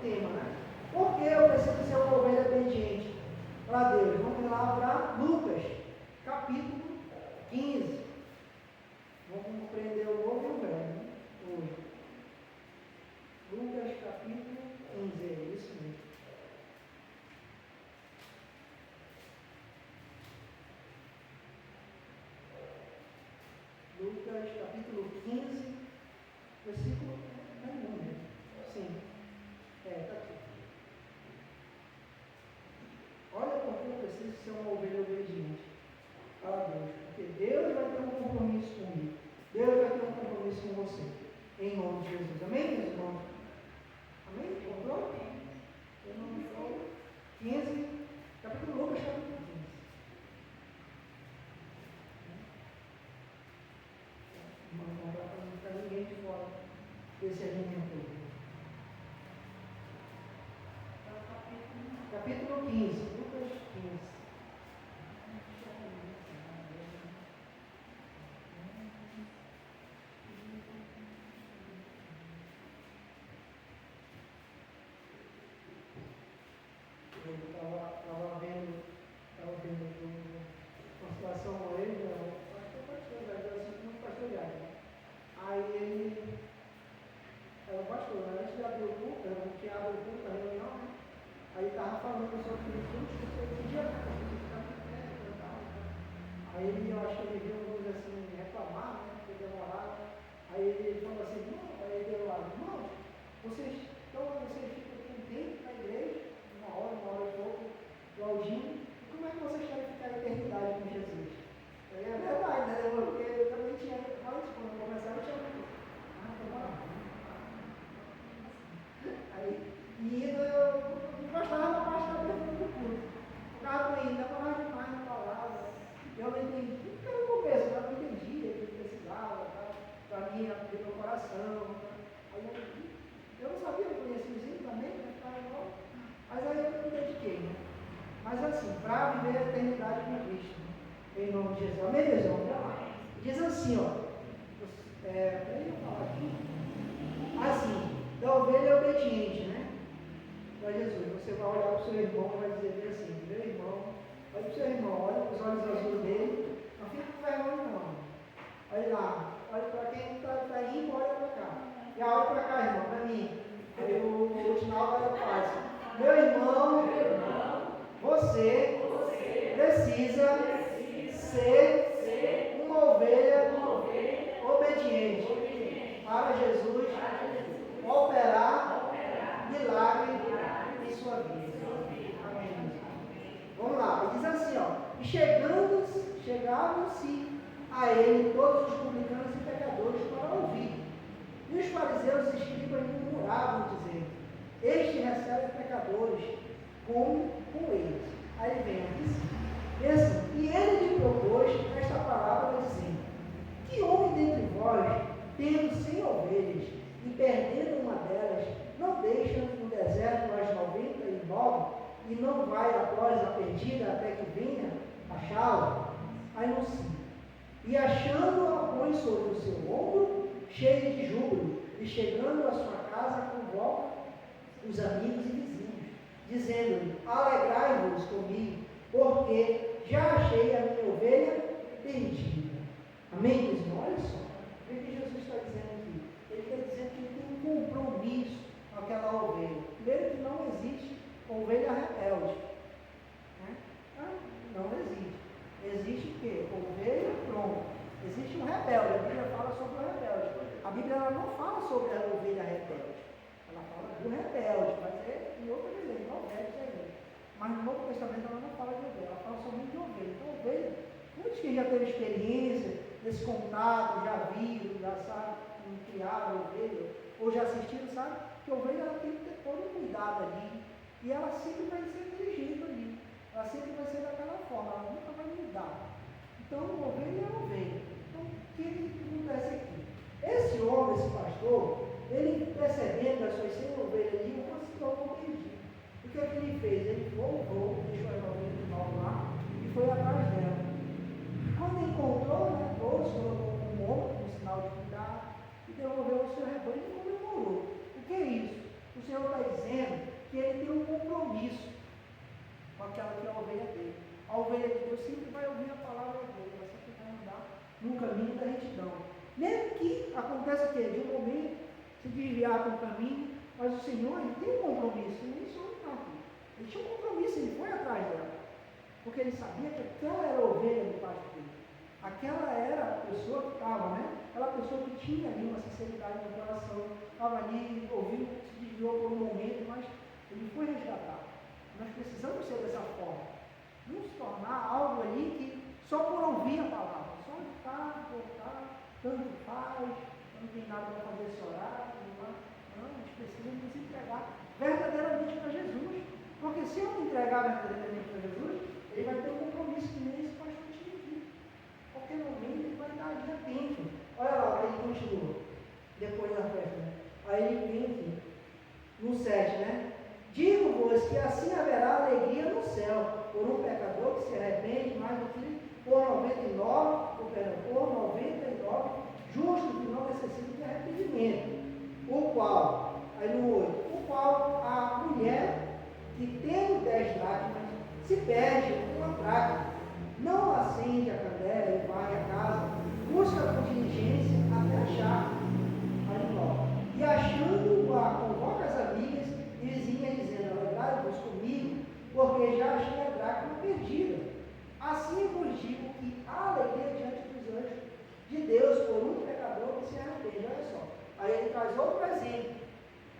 tema, né? Por que eu preciso ser uma ovelha obediente para Deus? Vamos lá para Lucas, capítulo 15. Vamos compreender o novo e o velho, né? Hoje. Lucas, capítulo 15, é isso mesmo. Lucas, capítulo 15, versículo... Não é número. Sim. Está aqui. Olha porque eu preciso ser uma ovelha obediente a Deus. Porque Deus vai ter um compromisso comigo. Deus vai ter um compromisso com você. Em nome de Jesus. Amém, meus irmãos? Amém? Encontrou? Em nome de Deus. 15, capítulo Lucas, capítulo 15. Não dá para não ficar ninguém de fora desse alimento. Capítulo 15, Lucas 15. Eu estava vendo uma situação com ele, acho que é o pastor, assim como o pastor Jair. Aí ele, o pastor, antes de abrir o culto, que abre o culto, a reunião, né? Aí ele estava falando sobre o culto, que podia ficar e tal. Aí ele, eu acho que ele viu alguns assim reclamar, né? Que demorava. Aí ele falou assim, não, aí ele deu lá, irmãos, vocês ficam aqui um tempo na igreja, uma hora e pouco, aplaudindo, como é que vocês querem ficar a eternidade com Jesus? É verdade, né? Porque eu também tinha, antes, quando eu começava, eu tinha aí, e eu gostava da parte da abertura do culto. Ficava ainda, demorava demais na palavra. Eu não entendi, porque no começo eu não entendia o que precisava, para mim abrir meu coração. Aí eu não sabia, eu conhecia os índios também, né? Mas aí eu me dediquei, né? Mas assim, para viver a eternidade com Cristo, né? Em nome de Jesus. Amém, meus irmãos? Diz assim, ó. Peraí, eu falar aqui. Assim, da ovelha obediente, né? Para Jesus. Você vai olhar para o seu irmão e vai dizer assim, meu irmão, olha para o seu irmão, olha para os olhos azuis dele, não fica com vergonha não. Olha lá, olha para quem está indo, olha para cá. E olha para cá, irmão, para mim. Aí o Tinaldo olha para trás. Meu irmão, você precisa ser uma ovelha obediente para Jesus operar milagre em sua vida. Amém. Vamos lá, diz assim, ó. E chegavam-se a ele todos os publicanos e pecadores para ouvir. E os fariseus e os escribas murmuravam, dizendo, este recebe pecadores como com eles. Aí vem assim, e ele lhe propôs esta palavra dizendo, que homem dentre vós, tendo 100 ovelhas, e perdendo uma delas, não deixa no deserto as 99 e não vai após a perdida até que venha achá-la? Aí no 5. E achando-a, põe sobre o seu ombro, cheio de júbilo, e chegando à sua casa, convoca os amigos e vizinhos, dizendo-lhe, alegrai-vos comigo, porque já achei a minha ovelha perdida. Amém, meus irmãos? Olha só, o que Jesus está dizendo aqui? Ele está dizendo que ele tem um compromisso com aquela ovelha. Primeiro que não existe ovelha rebelde. Né? Não existe. Existe o quê? Ovelha pronta. Existe um rebelde. A Bíblia fala sobre o rebelde. A Bíblia ela não fala sobre a ovelha rebelde. Ela fala do rebelde, mas é em outro dizer, não Velho Testamento. Mas no Novo Testamento ela não fala de ovelha, ela fala somente de ovelha. Então, ovelha, muitos que já teve experiência desse contato, já viram, já sabem criar ovelha, ou já assistiram, sabe? Que a ovelha ela tem que ter todo um cuidado ali, e ela sempre vai ser daquele jeito ali, ela sempre vai ser daquela forma, ela nunca vai mudar. Então, ovelha é ovelha. Então, o que acontece aqui? Esse homem, esse pastor, ele percebendo as suas 100 ovelhas ali, não se tornou perdido. O que é que ele fez? Ele voltou, deixou as 99 lá e foi atrás dela. Quando encontrou, né, trouxe um ombro, um sinal de cuidado, e devolveu o seu rebanho e comemorou. O que é isso? O Senhor está dizendo compromisso com aquela que é a ovelha dele. A ovelha de Deus sempre vai ouvir a palavra dele, ela sempre vai andar no caminho da retidão. Mesmo que aconteça que de um momento se desviar para o caminho, mas o Senhor ele tem um compromisso, ele só não está aqui. Ele tinha um compromisso, ele foi atrás dela. Porque ele sabia que aquela era a ovelha do pai dele. Aquela era a pessoa que estava, né? Aquela pessoa que tinha ali uma sinceridade no coração, estava ali, ouviu, se desviou por um momento, mas ele foi resgatado. Nós precisamos ser dessa forma. Não se tornar algo ali que só por ouvir a palavra, só estar, voltar, tanto faz, não tem nada para fazer esse horário, não, a gente precisa nos entregar verdadeiramente para Jesus. Porque se eu me entregar verdadeiramente para Jesus, ele vai ter um compromisso que nem esse pastor tinha aqui. Qualquer momento ele vai estar ali atento. Olha lá, ele continua, depois da festa, né? Aí ele vem aqui, no 7, né? Digo-vos que assim haverá alegria no céu, por um pecador que se arrepende mais do que por 99 justos que não necessitam de arrependimento. O qual, aí no 8, o qual a mulher que tendo 10 dracmas se perde uma dracma, não acende a candela e vai à casa, busca com diligência até achar. Aí 9. E achando-a, convoca as amigas e vizinhas, dizendo: alegrai-vos comigo, porque já achei a dracma perdida. Assim vos digo que há alegria diante dos anjos de Deus por um pecador que se arrepende. Olha só. Aí ele traz outro exemplo,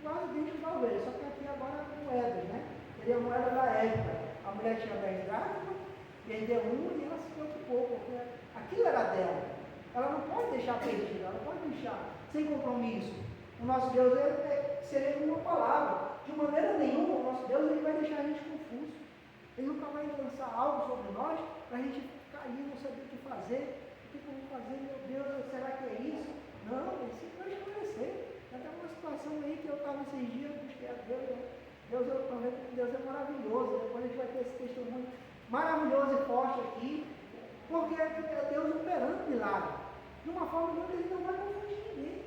quase dentro da ovelha, só que aqui agora com moedas, né? Ele é a moeda da época. A mulher tinha 10 dracmas, perdeu uma e ela se preocupou, porque aquilo era dela. Ela não pode deixar perdida, ela não pode deixar sem compromisso. O nosso Deus seria uma palavra. De maneira nenhuma, o nosso Deus ele vai deixar a gente confuso. Ele nunca vai lançar algo sobre nós para a gente cair, não saber o que fazer. O que eu vou fazer? Meu Deus, será que é isso? Não, ele sempre vai esclarecer. Até uma situação aí que eu estava esses dias, busquei a Deus, né? Deus é maravilhoso. Depois a gente vai ter esse testemunho maravilhoso e forte aqui, porque é Deus operando milagre. De uma forma que ele não vai confundir ninguém.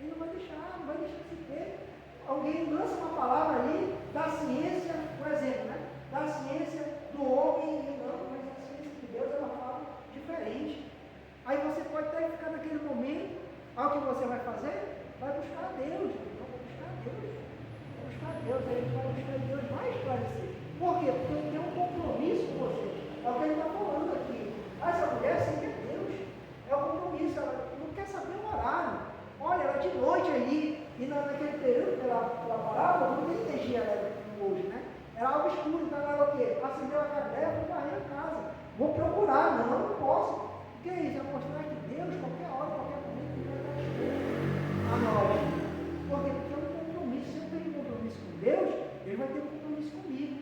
Ele não vai deixar se ter. Alguém lança uma palavra ali da ciência, por exemplo, né? Da ciência do homem, e não, mas a ciência de Deus é uma palavra diferente. Aí você pode até ficar naquele momento, olha o que você vai fazer? Vai buscar Deus. Não, vai buscar Deus. Vai buscar Deus, aí ele vai buscar Deus, vai esclarecer. Por quê? Porque ele tem um compromisso com você. É o que ele está falando aqui. Essa mulher sempre é Deus. É o compromisso, ela não quer saber o horário. Olha, era de noite ali, e naquele período, pela palavra, não tem energia elétrica como hoje, né? Era algo escuro, então ela o quê? Acendeu a cadeia, vou varrer a casa. Vou procurar, não posso. O que é isso? É mostrar que Deus, qualquer hora, qualquer momento, ele vai estar esperando a nós. Porque ele tem um compromisso. Se eu tenho um compromisso com Deus, ele vai ter um compromisso comigo.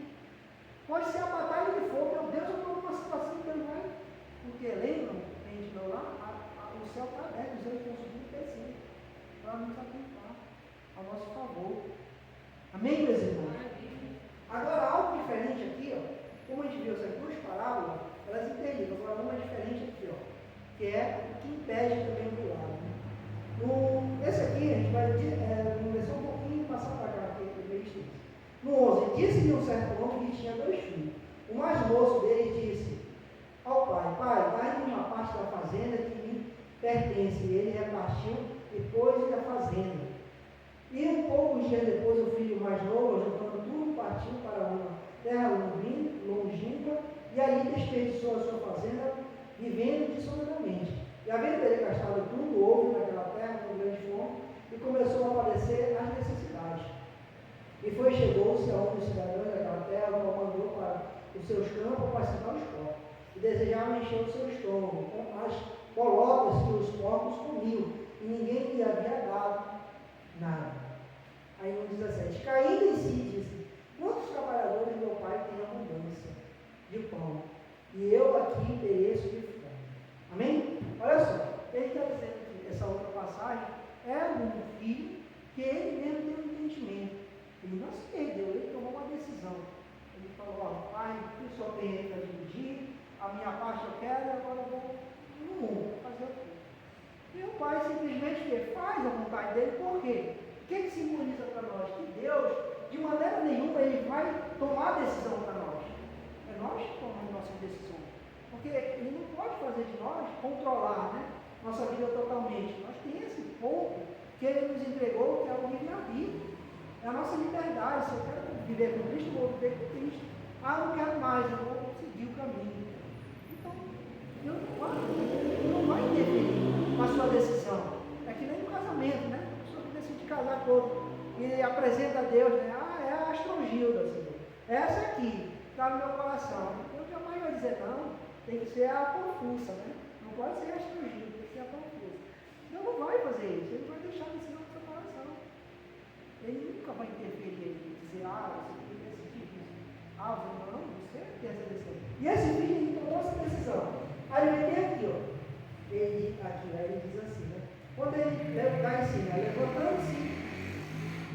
Pode ser a batalha de fogo, meu Deus, eu estou numa situação que ele vai. Porque lembram, a gente viu lá, o céu está aberto, os anjos estão subindo e descendo, para nos atentar a nosso favor. Amém, meus irmãos? Agora, algo diferente aqui, ó, como a gente viu essas duas parábolas, elas interligam. Agora, uma diferente aqui, ó, que é o que impede também o milagre. Esse aqui, a gente vai começar um pouquinho e passar para cá, aqui, primeiro instante. No 11, disse-lhe um certo homem que tinha 2 filhos. O mais moço dele disse ao pai: pai, dá-me uma parte da fazenda que me pertence. E ele repartiu e pôs-lhe a fazenda. E um poucos dias depois, o filho mais novo, juntando tudo, partiu para uma terra longínqua e ali desperdiçou a sua fazenda, vivendo dissolutamente. E havendo ele gastado tudo, houve naquela terra com grande fome e começou a padecer as necessidades. E chegou-se a um dos cidadãos daquela terra, o qual mandou para os seus campos apacentar os porcos. E desejava encher o seu estômago com as bolotas que os porcos comiam, e ninguém lhe havia dado nada. Aí no 17, caindo em si, disse: quantos trabalhadores meu pai tem abundância de pão, e eu aqui pereço de fome. Amém? Olha só, ele está dizendo que essa outra passagem é um filho que ele mesmo tem um entendimento. Ele não se perdeu, ele tomou uma decisão. Ele falou: ó, pai, tu só tem aí para dividir, a minha parte eu quero, agora eu vou no mundo, fazer o quê? E o pai simplesmente faz a vontade dele. Por quê? O que simboliza para nós? Que Deus, de maneira nenhuma, nenhuma ele vai tomar decisão para nós. É nós que tomamos nossas decisões. Porque ele não pode fazer de nós controlar, né, nossa vida totalmente. Nós temos esse pouco que ele nos entregou, que é o livre-arbítrio. É a nossa liberdade. Se eu quero viver com Cristo, eu vou viver com Cristo. Ah, não quero mais, eu vou seguir o caminho. Então, Deus não vai interferir na sua decisão. É que nem no casamento, né? A pessoa que decide casar todo e apresenta a Deus, né? Ah, é a Astrogilda, Senhor. Essa aqui, está no meu coração. Deus jamais vai dizer não, tem que ser a Confusa, né? Não pode ser a Astrogilda, tem que ser a Confusa. Deus não vai fazer isso, ele vai deixar de ensinar no seu coração. Ele nunca vai interferir e dizer, você tem que decidir isso. Não, você tem essa decisão. E esse filho, ele tomou essa decisão. Aí ele vem aqui, ó. Ele diz assim, né? Quando ele está ensinando, levantando-se,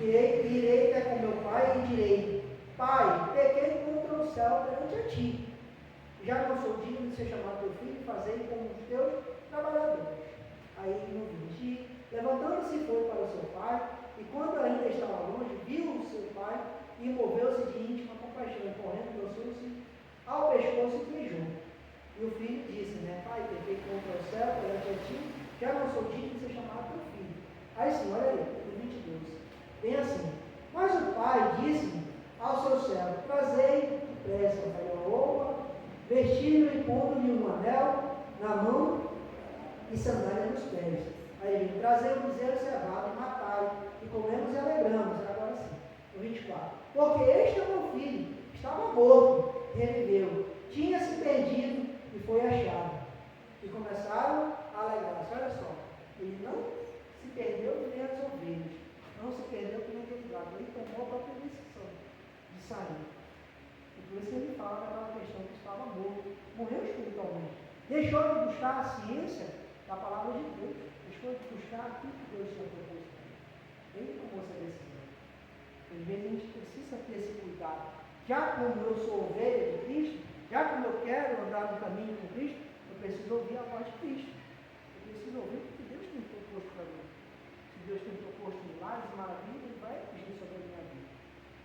irei até com meu pai e direi, Pai, pequei contra o céu perante a ti. Já não sou digno de ser chamado teu filho e fazer como os teus trabalhadores. Aí no 20, levantando-se foi para o seu pai, e quando ainda estava longe, viu o seu pai e moveu-se de íntima compaixão, e correndo, lançou-se ao pescoço e beijou. E o filho disse, né, Pai, pequei contra o céu perante a ti, já não sou digno de ser chamado teu filho. Aí sim, olha aí, no 22. Bem assim, mas o pai disse ao seu servo, trazei depressa uma roupa, vestindo e pondo-lhe um anel na mão e sandália nos pés. Aí ele trazei o bezerro cevado e matai, e comemos e alegramos. Agora sim, no 24. Porque este é meu filho, estava morto, reviveu, tinha se perdido e foi achado. E começaram a alegrar-se. Olha só, ele não se perdeu nem as ovelhas. Não se perdeu por aquele lado, ele tomou a própria decisão de sair. E por isso ele fala daquela questão que estava morto, morreu espiritualmente. Deixou de buscar a ciência da palavra de Deus, deixou de buscar aquilo que Deus tinha proposto. Ele tomou essa decisão. Às vezes a gente precisa ter esse cuidado. Já como eu sou ovelha de Cristo, já como eu quero andar no caminho com Cristo, eu preciso ouvir a voz de Cristo. Eu preciso ouvir o que Deus tem proposto para mim. Deus tem proposto milagres, maravilhas, Ele vai agir sobre a minha vida.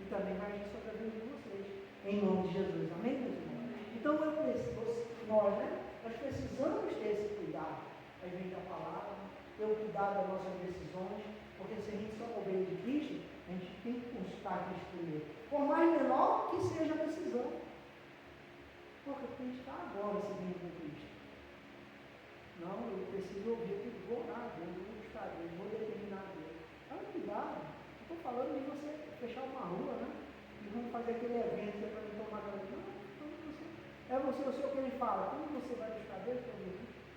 E também vai agir sobre a vida de vocês. Em nome de Jesus. Amém, meus irmãos? Então, nós precisamos ter esse cuidado. A gente da palavra, ter o cuidado das nossas decisões, porque se a gente só obedecer de Cristo, a gente tem que consultar Cristo primeiro. Por mais menor que seja a decisão. Porque a gente está agora seguindo com Cristo. Não, eu preciso ouvir, eu vou orar a Deus, eu vou buscar a Deus, vou determinar a Deus. Olha cuidado, eu estou falando de você fechar uma rua, né? E vamos fazer aquele evento que é para mim tomar grande. Não, é você, eu sei o que ele fala. Quando você vai buscar Deus,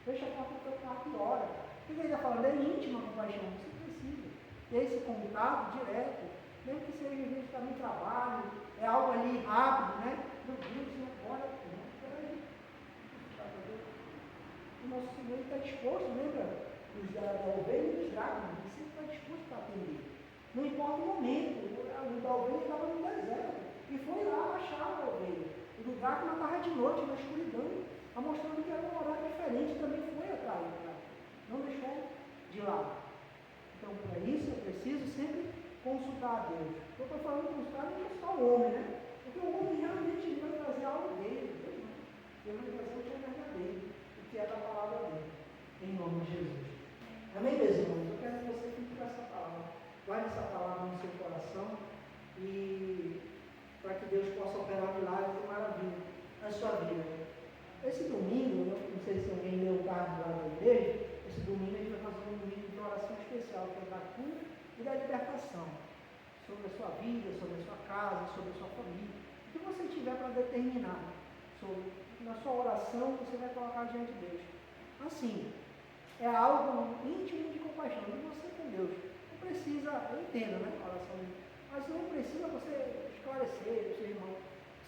fecha a porta do teu quarto e ora. O que ele está falando? É íntima compaixão, você precisa ter esse contato direto, mesmo que seja a gente está no trabalho, é algo ali rápido, né? Meu Deus, não bora, não, peraí. O nosso Senhor está disposto, lembra? Da ovelha e dos dracmas, ele sempre está disposto para atender. Não importa o momento, o da ovelha estava no deserto, e foi lá achar a ovelha. O do dracma estava de noite, na escuridão, mostrando que era um horário diferente, também foi atrás do dracma. Não deixou de lado. Então, para isso, eu preciso sempre consultar a Deus. Eu estou falando consultar, não é só o homem, né? Porque o homem realmente vai trazer algo dele, Deus não. Deus vai trazer o que é verdadeiro, o que é da palavra dele, em nome de Jesus. Amém, meus irmãos? Eu quero que você fique com essa palavra. Guarde essa palavra no seu coração e para que Deus possa operar milagres e maravilhas na sua vida. Esse domingo, não sei se alguém leu o card lá da igreja, esse domingo a gente vai fazer um domingo de oração especial, que é da cura e da libertação. Sobre a sua vida, sobre a sua casa, sobre a sua família. O que você tiver para determinar sobre, na sua oração, você vai colocar diante de Deus. Assim, é algo íntimo de compaixão de você com Deus. Não precisa, eu entendo, né, oração, mas não precisa você esclarecer o seu irmão.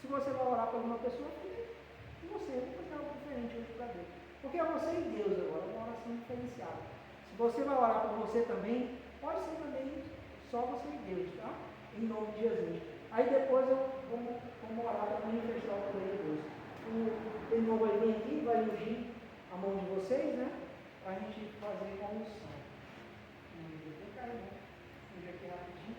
Se você vai orar por uma pessoa, você vai fazer algo diferente hoje para Deus. Porque é você e Deus agora, é uma oração diferenciada. Se você vai orar por você também, pode ser também só você e Deus, tá? Em nome de Jesus. Aí depois vamos orar para manifestar o poder de Deus. O irmão vai vir aqui, vai ungir a mão de vocês, né? Para a gente fazer com a unção. Vem cá, irmão. Ungir aqui rapidinho.